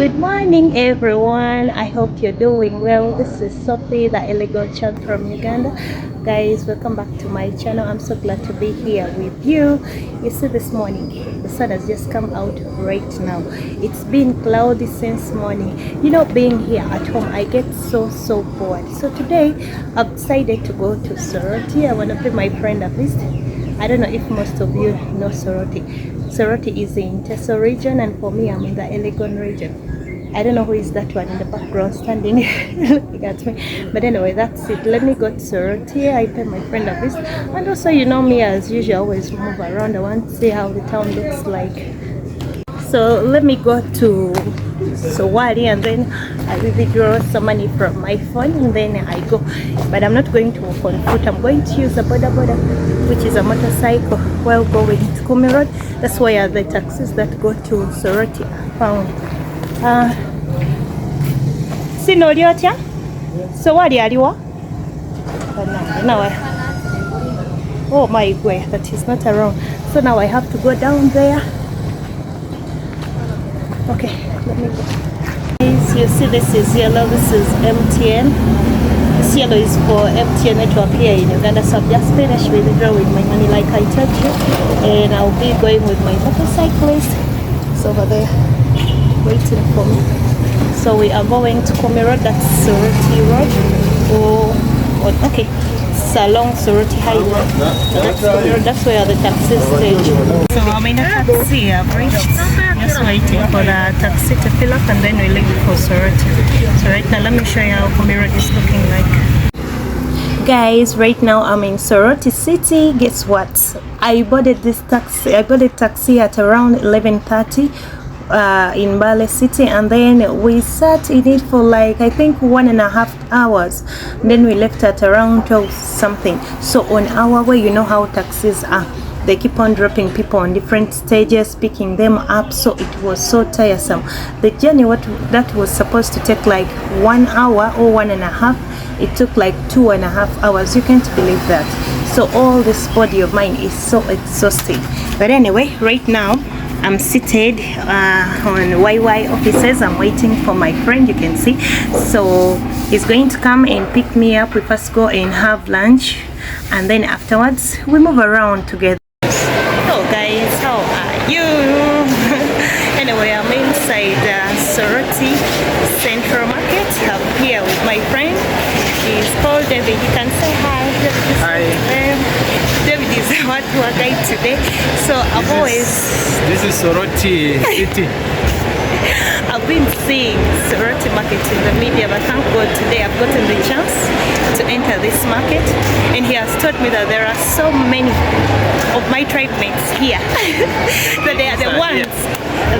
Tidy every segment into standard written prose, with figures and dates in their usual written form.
Good morning, everyone. I hope you're doing well. This is Sophie, the elegant child from Uganda. Guys, welcome back to my channel. I'm so glad to be here with you. You see, this morning the sun has just come out right now. It's been cloudy since morning. You know, being here at home, I get so bored. So today I've decided to go to Soroti. I want to pay my friend a visit. I don't know if most of you know Soroti. Soroti is in Teso region, and for me, I'm in the Legon region. I don't know who is that one in the background standing looking at me. But anyway, that's it. Let me go to Soroti. I pay my friend a visit. And also, you know me, as usual, I always move around. I want to see how the town looks like. So let me go to Soroti, and then I withdraw some money from my phone, and then I go. But I'm not going to walk on foot. I'm going to use a boda, which is a motorcycle, while going to Kumi Road. That's where the taxis that go to Soroti are found. Sino liotya? So what are you? Now oh my god, that is not around. So now I have to go down there. Okay, let me go. You see, this is yellow, this is MTN. This yellow is for MTN network here in Uganda. So I've just finished withdrawing my money like I told you. And I'll be going with my motorcyclist. It's over there waiting for me. So we are going to Kumi Road, that's Soroti Rock. Okay, it's along Soroti Highway. That's where the taxi stage. So I'm in a taxi. I've reached. Just waiting for the taxi to fill up, and then we leave for Soroti. So right now, let me show you how Kumi Road is looking like. Guys, right now I'm in Soroti City. Guess what? I boarded this taxi. I boarded taxi at around 11:30. In Bale City, and then we sat in it for like I think 1.5 hours. Then we left at around 12 something. So on our way, you know how taxis are, they keep on dropping people on different stages, picking them up, so it was so tiresome. The journey that was supposed to take like 1 hour or 1.5, it took like 2.5 hours. You can't believe that. So all this body of mine is so exhausting. But anyway, right now I'm seated on YY offices. I'm waiting for my friend, you can see. So he's going to come and pick me up. We first go and have lunch, and then afterwards we move around together. Hello guys, how are you? Anyway, I'm inside Soroti Central Market. I'm here with my friend. He's called David. You can say hi. Hi. David is our tour guide today. So This is Soroti City. I've been seeing Soroti market in the media, but thank God today I've gotten the chance to enter this market, and he has told me that there are so many of my tribe mates here that they are the ones.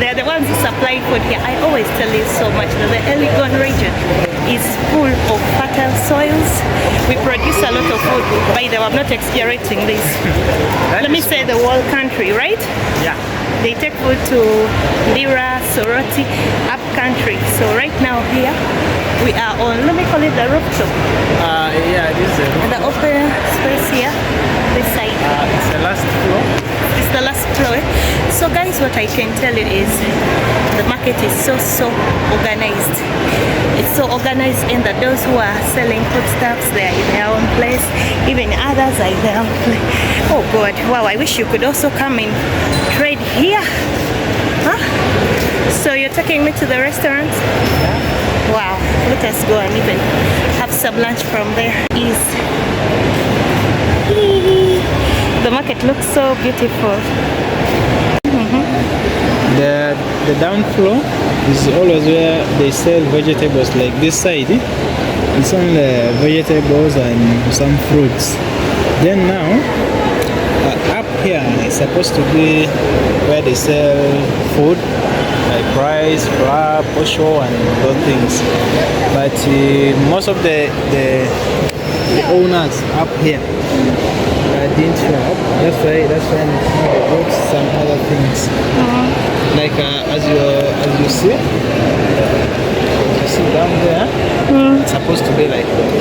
They are the ones who supply food here. I always tell you so much that the Legon region is full of fertile soils. We produce a lot of food. By the way, I'm not exaggerating this. Let me say the whole country, right? Yeah. They take food to Lira, Soroti, up country. So right now here we are on, let me call it the rooftop. Yeah, this is the open space here, this side. it's the last floor. It's the last floor. So guys, what I can tell you is the market is so organized. It's so organized in that those who are selling foodstuffs, they are in their own place. Even others are in their own place. Oh God, wow, I wish you could also come and trade here. Huh? So you're taking me to the restaurant? Wow, let us go and even have some lunch from there. The market looks so beautiful. The down floor is always where they sell vegetables, like this side. It's only vegetables and some fruits. Then now, up here is supposed to be where they sell food, like rice, flour, posho, and those things. But most of the owners up here didn't show up. That's why they brought some other things. Like as you see down there, it's supposed to be like that.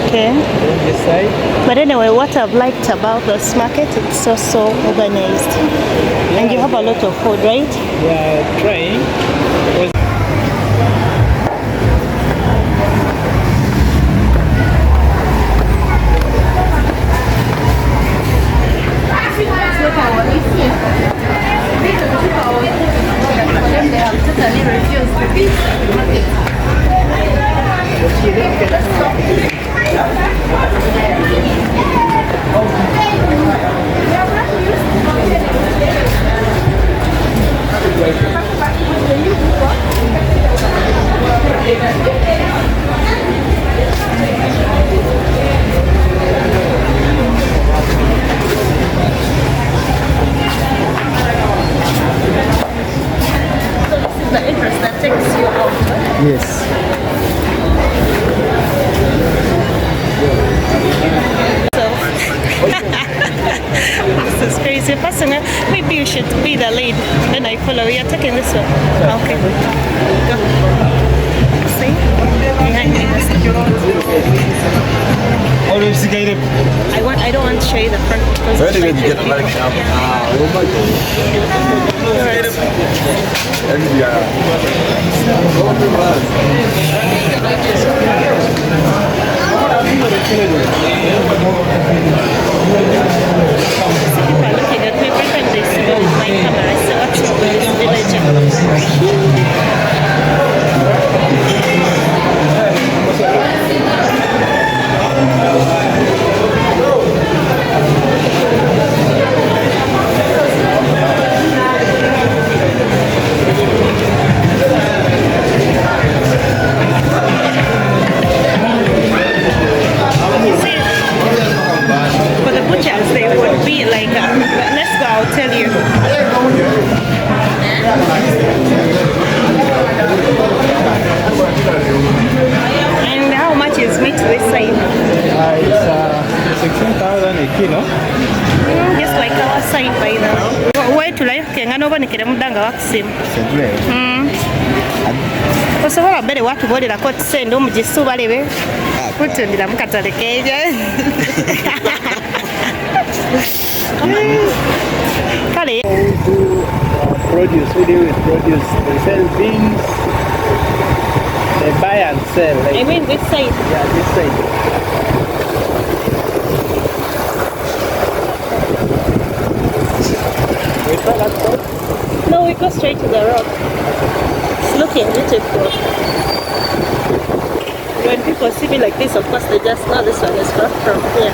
Okay. On this side. But anyway, what I've liked about this market, it's so organized. Yeah, and you have a lot of food, right? We are trying. takes you out. Huh? Yes. So, this is crazy. Person, maybe you should be the lead. Then I follow. You're taking this one. Okay. Go. See? Behind me. I don't want to show you the front because it's like people are looking at me every time they see me with my camera. So what's wrong with this village? For the butchers, they would be like, let's go, I'll tell you. And how much is meat this side? It's 16,000 a kilo. Just like our side by now. Where to like ngano banikire mudanga wakusimu. Osobola bere watu bolera ko tsendo mugisu balebe. Kutundira mukatale keje. Kale. Produce, we deal with produce. They sell beans. They buy and sell. Like, I mean this side. Yeah, this side. No, we go straight to the rock. It's looking beautiful. When people see me like this, of course they just know this one is from here.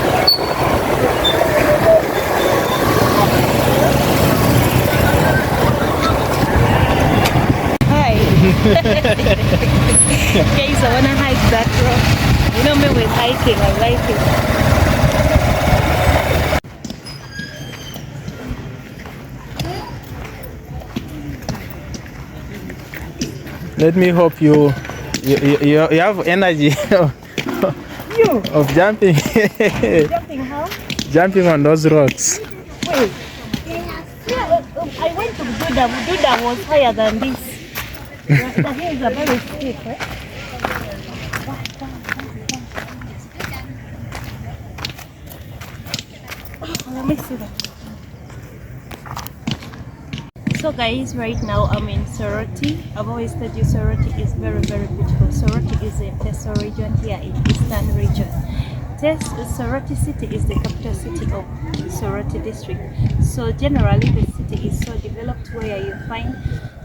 Hi. Guys, I wanna hike that rock. You know me with hiking, I like it. Let me hope you have energy of jumping. Jumping how? Jumping on those rocks. Wait. Yeah, I went to Buddha. Buddha was higher than this. The hills are very steep, right? Let me see that. So guys, right now I'm in Soroti. I've always told you Soroti is very, very beautiful. Soroti is in Teso region here in Eastern region. Soroti City is the capital city of Soroti district. So generally the city is so developed where you find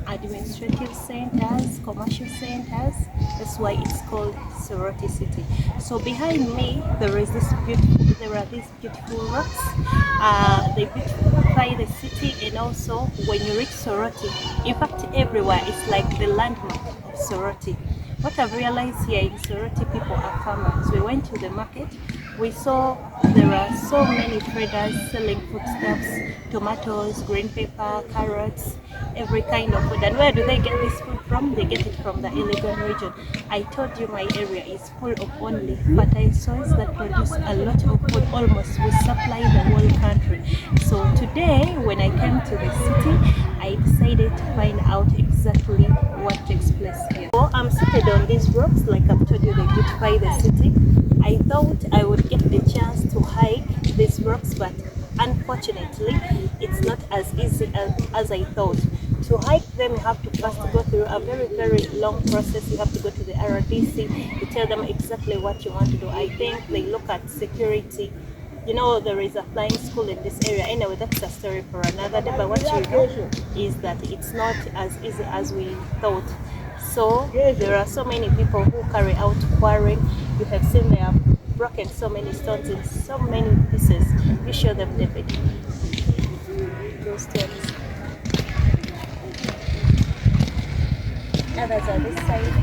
administrative centers, commercial centers. That's why it's called Soroti City. So behind me there are these beautiful rocks. They beautify the city, and also when you reach Soroti, in fact everywhere it's like the landmark of Soroti. What I've realized here in Soroti, people are farmers. We went to the market, we saw there are so many traders selling foodstuffs, tomatoes, green pepper, carrots, every kind of food. And where do they get this food from? They get it from the Uganda region. I told you my area is full of only fertile soils that produce a lot of food. Almost we supply the whole country. So today when I came to the city, I decided to find out exactly what takes place here. So I'm seated on these rocks, like I've told you, they beautify the city. I thought I would get the chance to hike these rocks, but unfortunately it's not as easy as I thought. To hike them, you have to first go through a very, very long process. You have to go to the RDC to tell them exactly what you want to do. I think they look at security. You know, there is a flying school in this area. Anyway, that's a story for another day. But what you know is that it's not as easy as we thought. So there are so many people who carry out quarrying. You have seen they have broken so many stones in so many pieces. You show them, David. Those stones. Others are this side.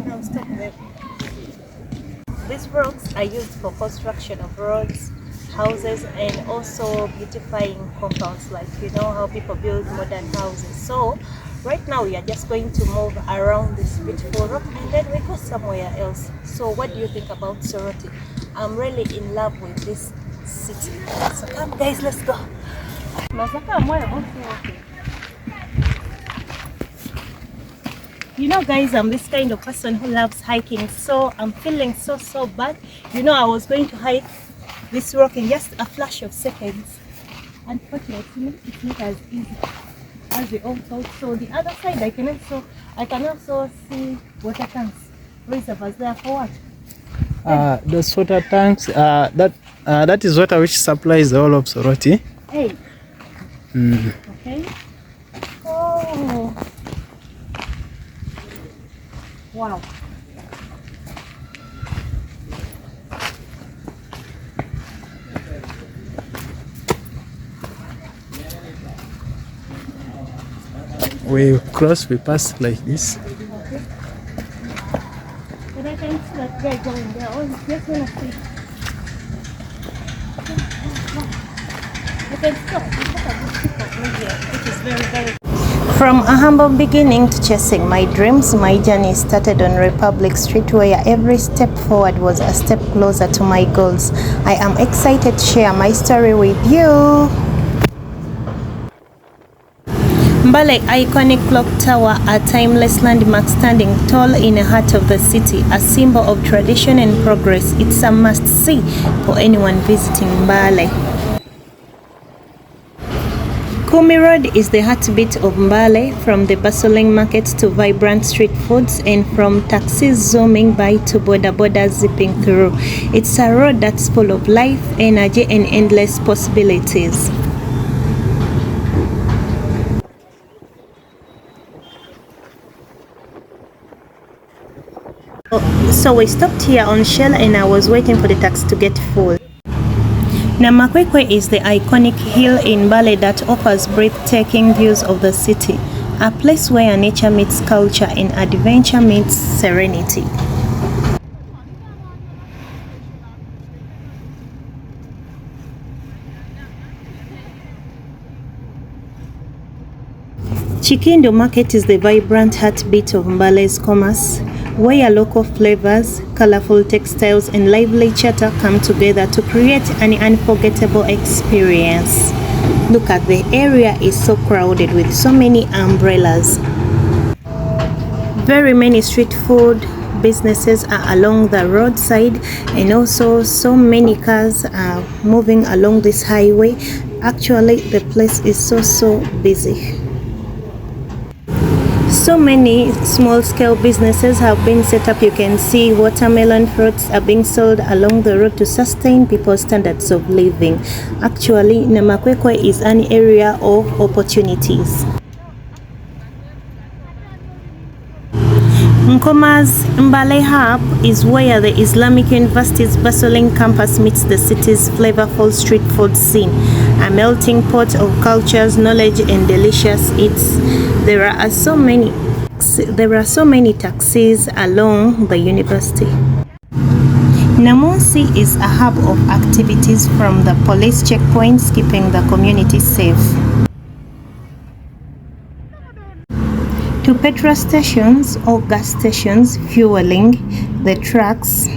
Now stop there. These rocks are used for construction of roads, houses and also beautifying compounds, like you know how people build modern houses. So right now we are just going to move around this beautiful rock and then we go somewhere else. So what do you think about Soroti? I'm really in love with this city. So come guys, let's go. You know guys, I'm this kind of person who loves hiking, so I'm feeling so bad. You know, I was going to hike this rock in just a flash of seconds. Unfortunately, it's not as easy as we all thought. So the other side, I can also see water tanks, reservoirs there for what? Those water tanks, that is water which supplies the whole of Soroti. Hey. Okay. Oh. Wow. We pass like this. Okay. But I can see that guy going there. Oh, just wanna see. I can stop. Which is very. From a humble beginning to chasing my dreams, my journey started on Republic Street, where every step forward was a step closer to my goals. I am excited to share my story with you. Mbale iconic clock tower, a timeless landmark standing tall in the heart of the city, a symbol of tradition and progress. It's a must-see for anyone visiting Mbale. Kumi Road is the heartbeat of Mbale, from the bustling markets to vibrant street foods, and from taxis zooming by to boda zipping through. It's a road that's full of life, energy, and endless possibilities. So we stopped here on Shell and I was waiting for the taxi to get full. Namakwekwe is the iconic hill in Mbale that offers breathtaking views of the city, a place where nature meets culture and adventure meets serenity. Chikindo Market is the vibrant heartbeat of Mbale's commerce, where local flavors, colorful textiles, and lively chatter come together to create an unforgettable experience. Look at the area is so crowded with so many umbrellas. Very many street food businesses are along the roadside, and also so many cars are moving along this highway. Actually, the place is so busy. So many small-scale businesses have been set up. You can see watermelon fruits are being sold along the road to sustain people's standards of living. Actually, Namakwekwe is an area of opportunities. Nkoma's Mbale Hub is where the Islamic University's bustling campus meets the city's flavorful street food scene, a melting pot of cultures, knowledge, and delicious eats. There are so many taxis along the university. Namonsi is a hub of activities, from the police checkpoints keeping the community safe to petrol stations or gas stations fueling the trucks.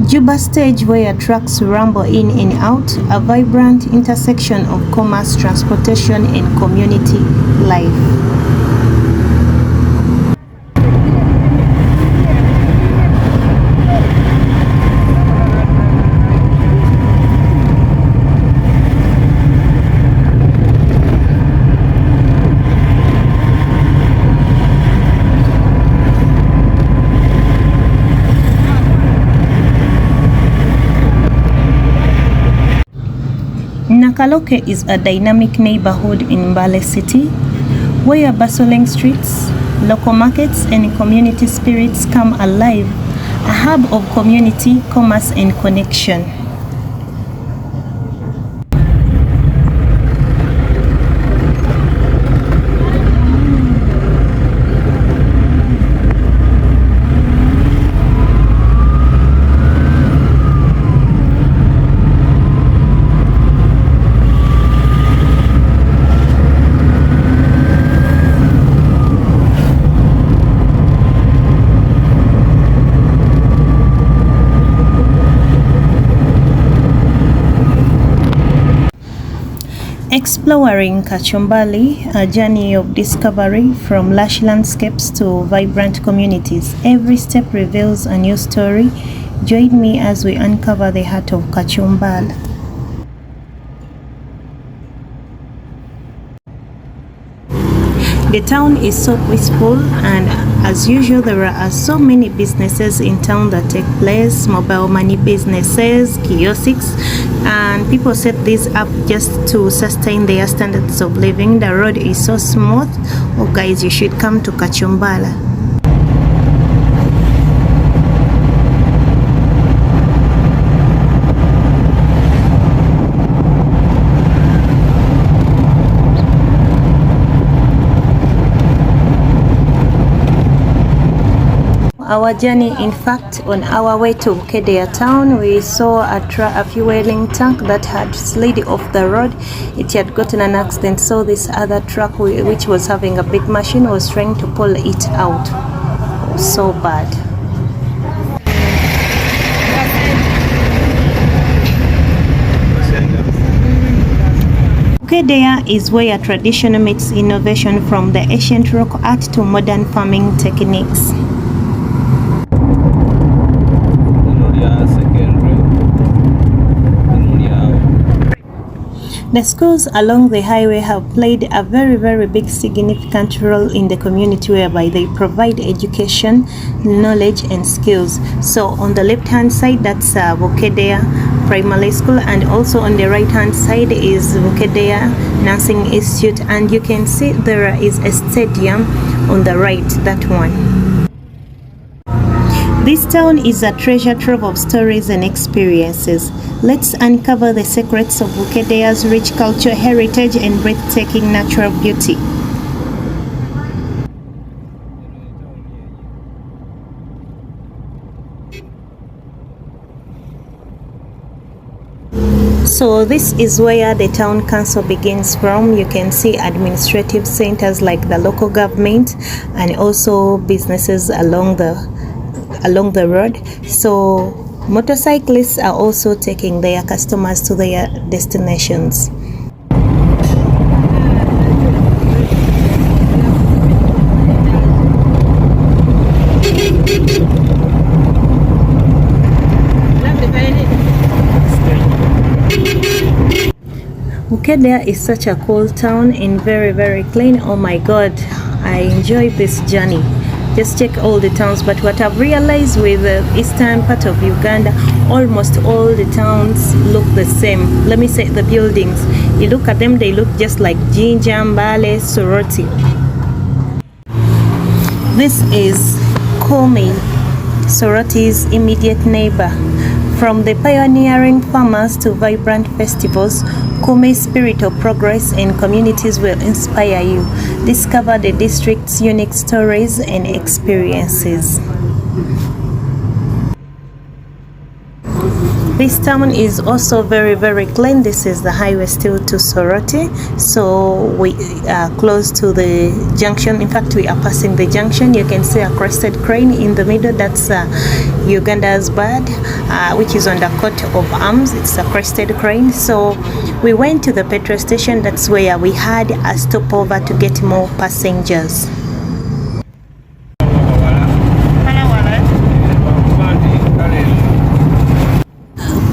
Juba stage, where trucks rumble in and out, a vibrant intersection of commerce, transportation, and community life. Kankaloke is a dynamic neighborhood in Mbale City where bustling streets, local markets and community spirits come alive, a hub of community, commerce and connection. Exploring Kachumbali, a journey of discovery from lush landscapes to vibrant communities. Every step reveals a new story. Join me as we uncover the heart of Kachumbali. The town is so peaceful, and as usual there are so many businesses in town that take place, mobile money businesses, kiosks, and people set these up just to sustain their standards of living. The road is so smooth. Oh guys, you should come to Kachumbali. Our journey, in fact, on our way to Bukedea town, we saw a fueling tank that had slid off the road. It had gotten an accident, so this other truck, which was having a big machine, was trying to pull it out. So bad. Bukedea is where tradition meets innovation, from the ancient rock art to modern farming techniques. The schools along the highway have played a very big significant role in the community, whereby they provide education, knowledge and skills. So on the left hand side, that's Bukedea Primary School, and also on the right hand side is Bukedea Nursing Institute, and you can see there is a stadium on the right, that one. This town is a treasure trove of stories and experiences. Let's uncover the secrets of Bukedea's rich culture, heritage and breathtaking natural beauty. So this is where the town council begins from. You can see administrative centers like the local government and also businesses along the road. So motorcyclists are also taking their customers to their destinations. Bukedea is such a cool town and very clean. Oh my god, I enjoy this journey. Just check all the towns, but what I've realized with the eastern part of Uganda, almost all the towns look the same. Let me say the buildings. You look at them, they look just like Jinja, Mbale, Soroti. This is Kumi, Soroti's immediate neighbor. From the pioneering farmers to vibrant festivals, Kumi's spirit of progress and communities will inspire you. Discover the district's unique stories and experiences. This town is also very clean. This is the highway still to Soroti, so we are close to the junction. In fact, we are passing the junction. You can see a crested crane in the middle. That's Uganda's bird, which is on the coat of arms. It's a crested crane. So we went to the petrol station. That's where we had a stopover to get more passengers.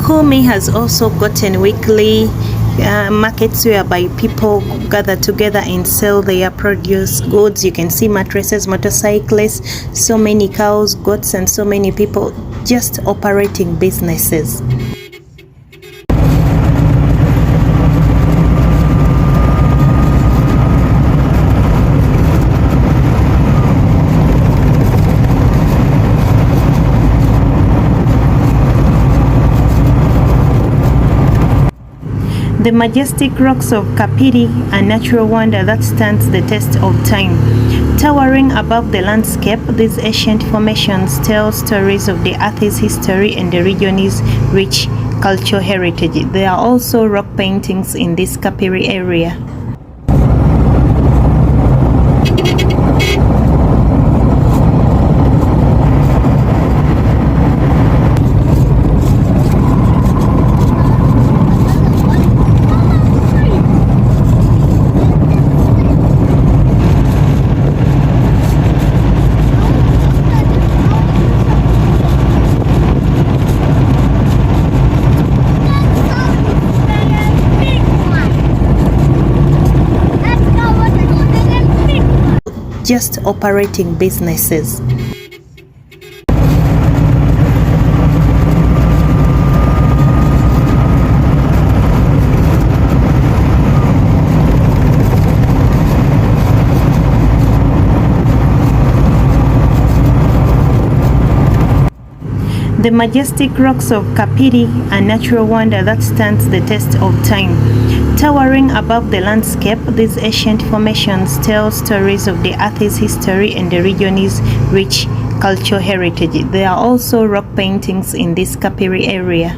Kumi has also gotten weekly markets whereby people gather together and sell their produce goods. You can see mattresses, motorcyclists, so many cows, goats, and so many people just operating businesses. The majestic rocks of Kapiir, a natural wonder that stands the test of time. Towering above the landscape, these ancient formations tell stories of the Earth's history and the region's rich cultural heritage. There are also rock paintings in this Kapiir area. Just operating businesses. The majestic rocks of Kapiir, a natural wonder that stands the test of time. Towering above the landscape, these ancient formations tell stories of the Earth's history and the region's rich cultural heritage. There are also rock paintings in this Kapiir area.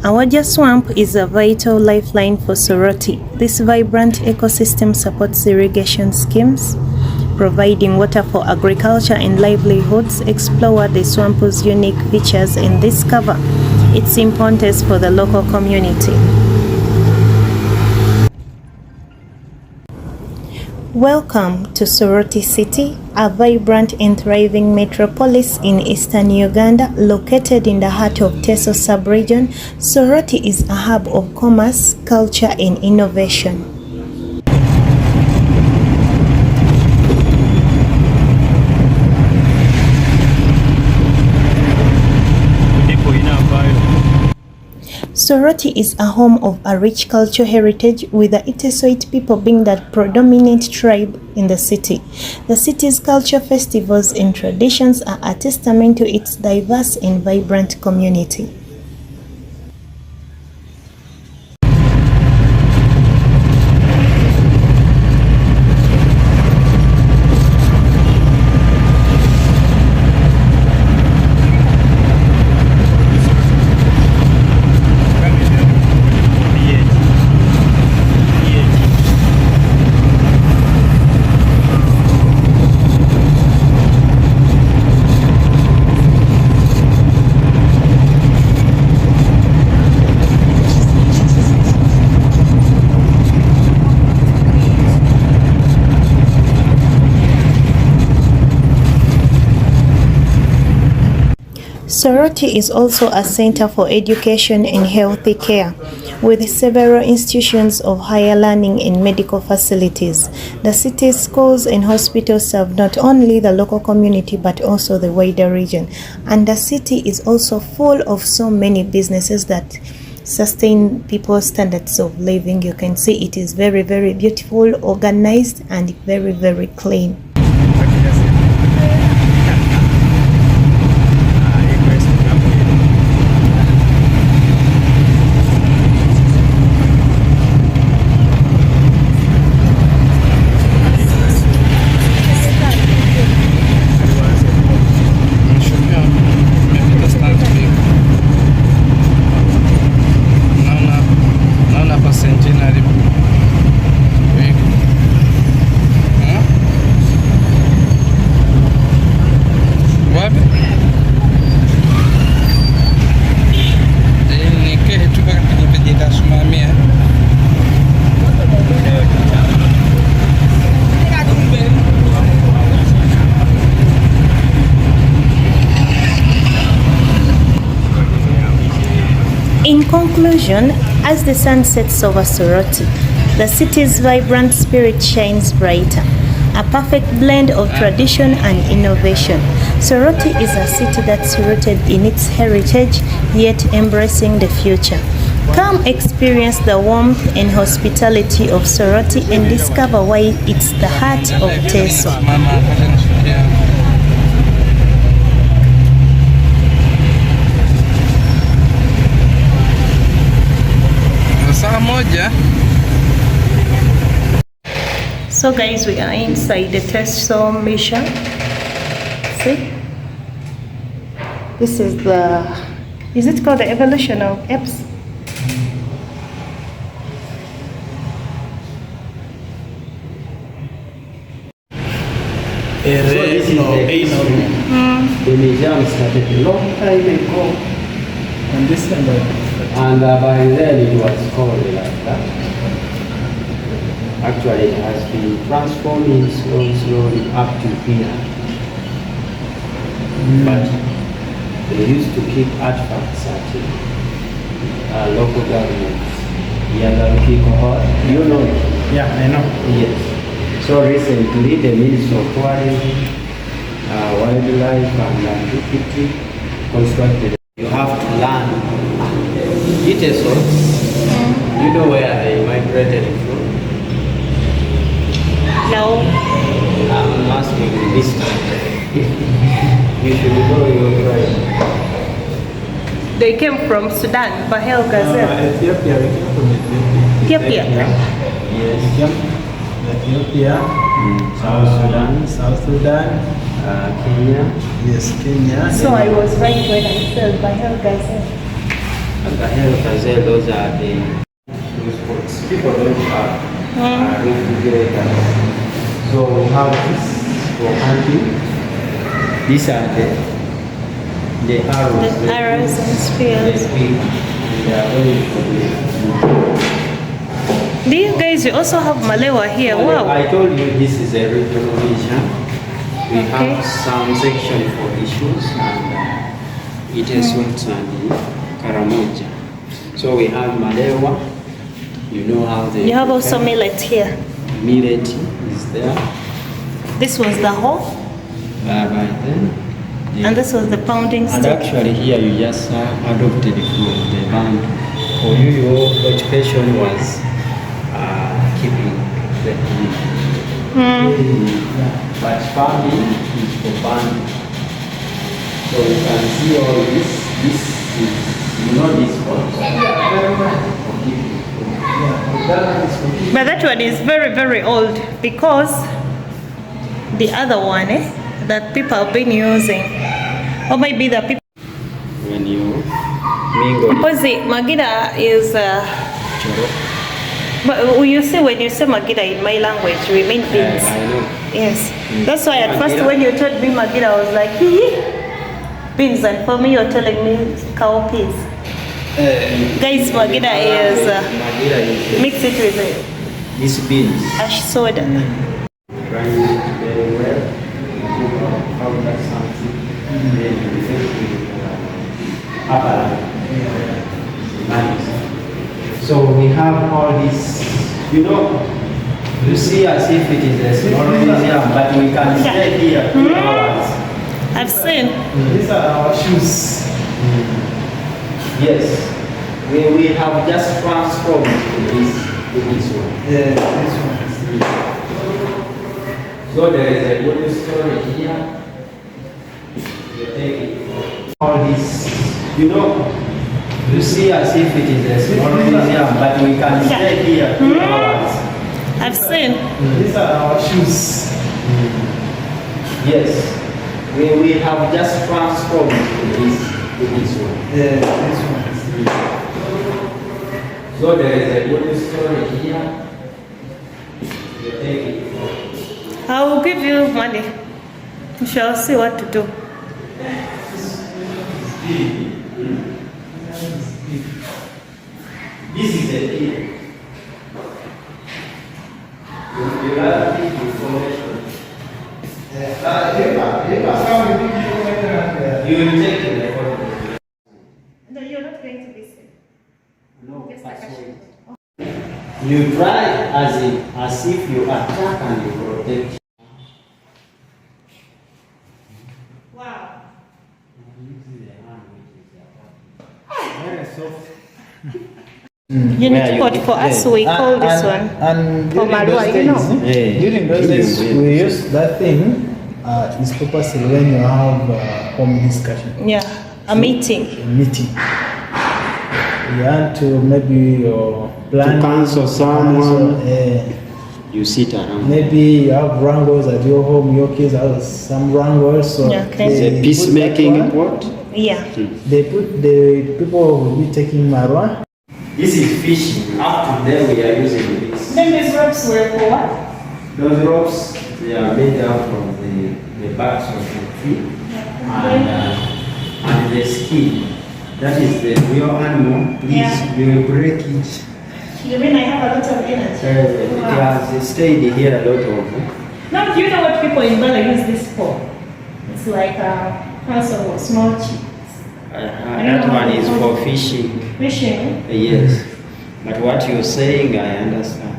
Awoja swamp is a vital lifeline for Soroti. This vibrant ecosystem supports irrigation schemes, providing water for agriculture and livelihoods. Explore the swamp's unique features and discover its importance for the local community. Welcome to Soroti City, a vibrant and thriving metropolis in eastern Uganda, located in the heart of Teso sub-region. Soroti is a hub of commerce, culture, and innovation. Soroti is a home of a rich cultural heritage, with the Iteso people being the predominant tribe in the city. The city's culture festivals and traditions are a testament to its diverse and vibrant community. Soroti is also a center for education and health care, with several institutions of higher learning and medical facilities. The city's schools and hospitals serve not only the local community but also the wider region. And the city is also full of so many businesses that sustain people's standards of living. You can see it is very, very beautiful, organized, and very, very clean. In conclusion, as the sun sets over Soroti, the city's vibrant spirit shines brighter. A perfect blend of tradition and innovation. Soroti is a city that's rooted in its heritage, yet embracing the future. Come experience the warmth and hospitality of Soroti and discover why it's the heart of Teso. So guys, we are inside the Teso mission. See? This is is it called the evolution of apes? So this is the museum started a long time ago, And this kind of and by then it was called like that. Actually, it has been transforming slowly up to here. But they used to keep artifacts at local governments. You know it? yeah, I know. Yes. So recently, the Ministry of Tourism, Wildlife and Antiquity constructed. You have to learn. Iteso, you know where they migrated from? No. I'm asking you this time. You should know your tribe. They came from Sudan, Bahel Gazelle. Ethiopia, we came from Ethiopia. Ethiopia? Yes. Ethiopia, South Sudan, Kenya. yes, Kenya. So I was right when I said Bahel Gazelle. And the hell Gazelle, those are those spots. People don't have refrigerators. So we have this for hunting. These are the arrows. The arrows and spears. They are very good. Do you guys, you also have Malewa here? Wow. I told you this is a regional region. We Okay. have some section for issues and Iteso and Karamoja. So we have Malewa. You know how they. You have also millet here. Millet is there. This was the hoe, By then. and this was the pounding And stick. actually here you just adopted from the band. For you, your occupation was keeping the But farming is for band. So you can see all this. This is, you know this one? For keeping. But that one is very, very old because the other one that people have been using, or maybe the people. When you mingle. Because the Magida is. Choro. But you see, when you say Magida in my language, we mean beans. I know. Yes. That's why at first Magida. when you told me Magida, I was like, hee, beans, and for me you're telling me cowpeas. Guys, Magida is Magida is mix it with these beans. ash soda. Grind it very well. Powder something. Then you make it apple. Nice. So we have all this, you know, you see as if it is a small museum, but we can stay here 2 hours. I've seen. These are our shoes. Yes, we have just transformed to this one. Yeah, this one is So there is a good story here. You take it. All this, you know, you see as if it is a small museum, but we can stay here 2 hours. I've seen. These are our shoes. Yes, we have just transformed to this one. Yeah, this one is So there is a good story here. You take it. I will give you money. We shall see what to do. This is a key. You have this information. You will take it. No, you're not going to listen. You try as if you attack and you protect. Wow. Very soft. You need to put for us, so we call this one. And For during Malwa, those you know. days, during those days, we use that thing. It's purposely when you have home discussion. Yeah, a meeting. A meeting. You want to maybe plan To counsel someone. You sit around. Maybe you have wrangles at your home. Your kids have some wrangles. So Yeah, okay. It's a peacemaking pot. Yeah. they put the people who will be taking marwa. This is fishing. Up to there we are using this. Then these ropes were for what? Those ropes, they are made out from the backs of the tree and the skin. That is the real animal. Please, Yeah. you will break it. You mean I have a lot of energy? It has stayed here a lot of. Now, do you know what people in Ghana use this for? It's like a council of small chips. That one is for fishing. Fishing. Yes. But what you're saying, I understand.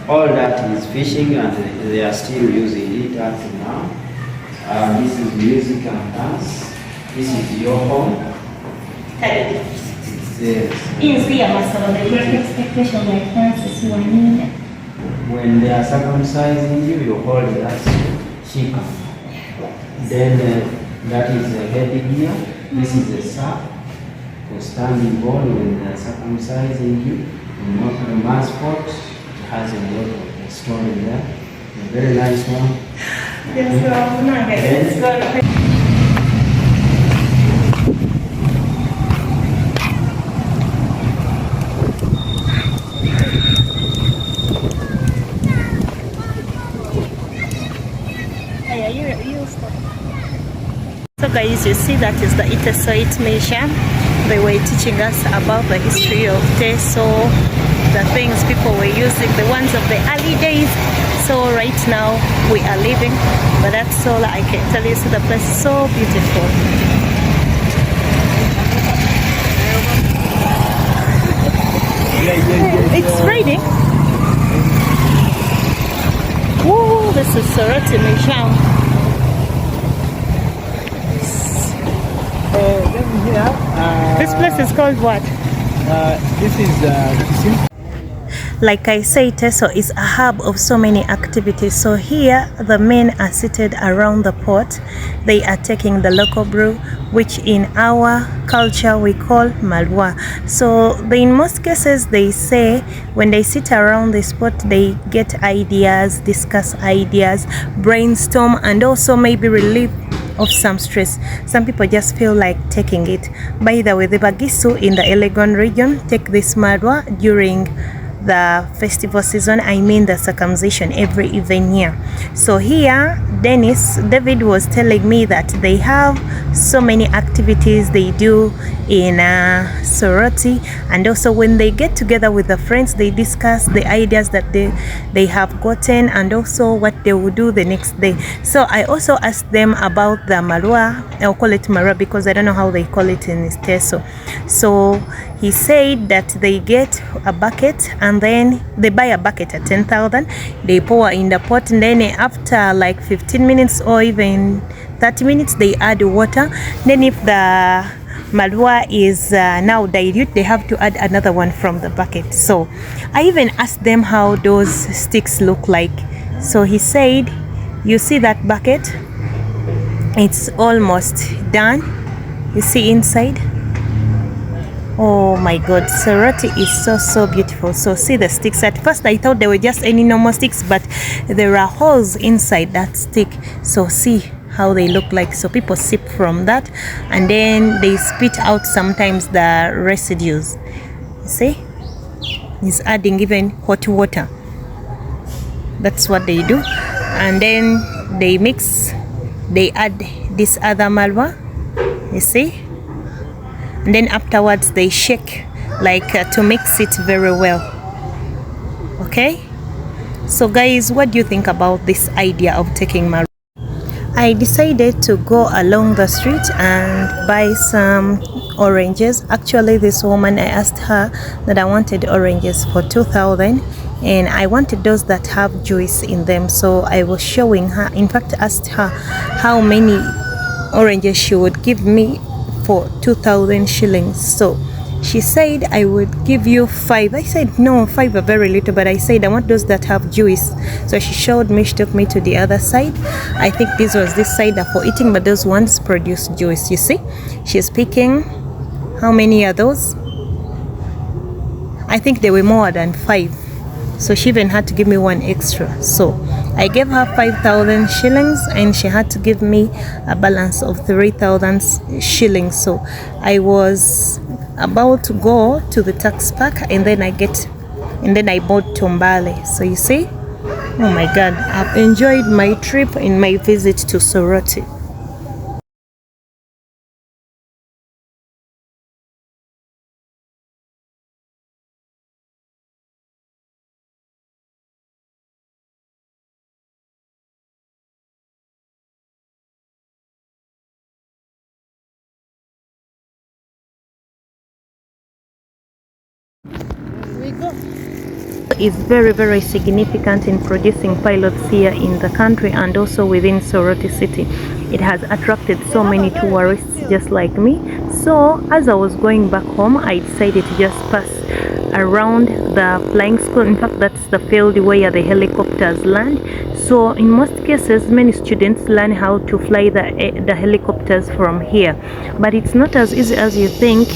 All that is fishing and they are still using it up to now. This is music and dance. This is your home. Yes. When they are circumcising you, you hold that shika. Then that is a headgear. This is a sack for standing ball when they are circumcising you. The mascot has a lot of story there. A very nice one. So guys, you see that is the Iteso measure. They were teaching us about the history of Teso, the things people were using, the ones of the early days. So right now we are leaving, but that's all I can tell you. So the place is so beautiful. It's raining. Woo, this is Soroti Rock. This place is called what? This is Like I say, Teso is a hub of so many activities. So here the men are seated around the pot. They are taking the local brew, which in our culture we call malwa. So in most cases they say when they sit around this pot, they get ideas, discuss ideas, brainstorm, and also maybe relieve of some stress. Some people just feel like taking it. By the way, the Bagisu in the Elegon region take this malwa during the festival season, I mean the circumcision, every even year. So here David was telling me that they have so many activities they do in Soroti, and also when they get together with the friends, they discuss the ideas that they have gotten and also what they will do the next day. So I also asked them about the malwa. I'll call it malwa because I don't know how they call it in Teso. So he said that they get a bucket and then they buy a bucket at 10,000. They pour in the pot, and then after like 15 minutes or even 30 minutes they add water. Then if the malwa is now dilute, they have to add another one from the bucket. So I even asked them how those sticks look like. So he said, you see that bucket, it's almost done. You see inside. Oh my god, Soroti is so beautiful. So see the sticks. At first I thought they were just any normal sticks, but there are holes inside that stick. So see how they look like. So people sip from that and then they spit out sometimes the residues. See, he's adding even hot water. That's what they do. And then they mix, they add this other malwa, you see, and then afterwards they shake like to mix it very well. Okay, so guys, what do you think about this idea of taking malwa? I decided to go along the street and buy some oranges. Actually, this woman, I asked her that I wanted oranges for 2,000 and I wanted those that have juice in them. So I was showing her, in fact asked her how many oranges she would give me for 2,000 shillings. So she said I would give you 5. I said no, 5 are very little, but I said I want those that have juice. So she showed me, she took me to the other side. I think this was this side are for eating, but those ones produce juice. You see, she's picking. How many are those? I think they were more than 5. So she even had to give me one extra. So I gave her 5,000 shillings and she had to give me a balance of 3,000 shillings. So I was about to go to the tax park and then I bought tombale. So you see, oh my god, I've enjoyed my trip in my visit to Soroti. Is very significant in producing pilots here in the country and also within Soroti City. It has attracted so many tourists just like me. So as I was going back home, I decided to just pass around the flying school. In fact, that's the field where the helicopters land. So in most cases, many students learn how to fly the helicopters from here, but it's not as easy as you think.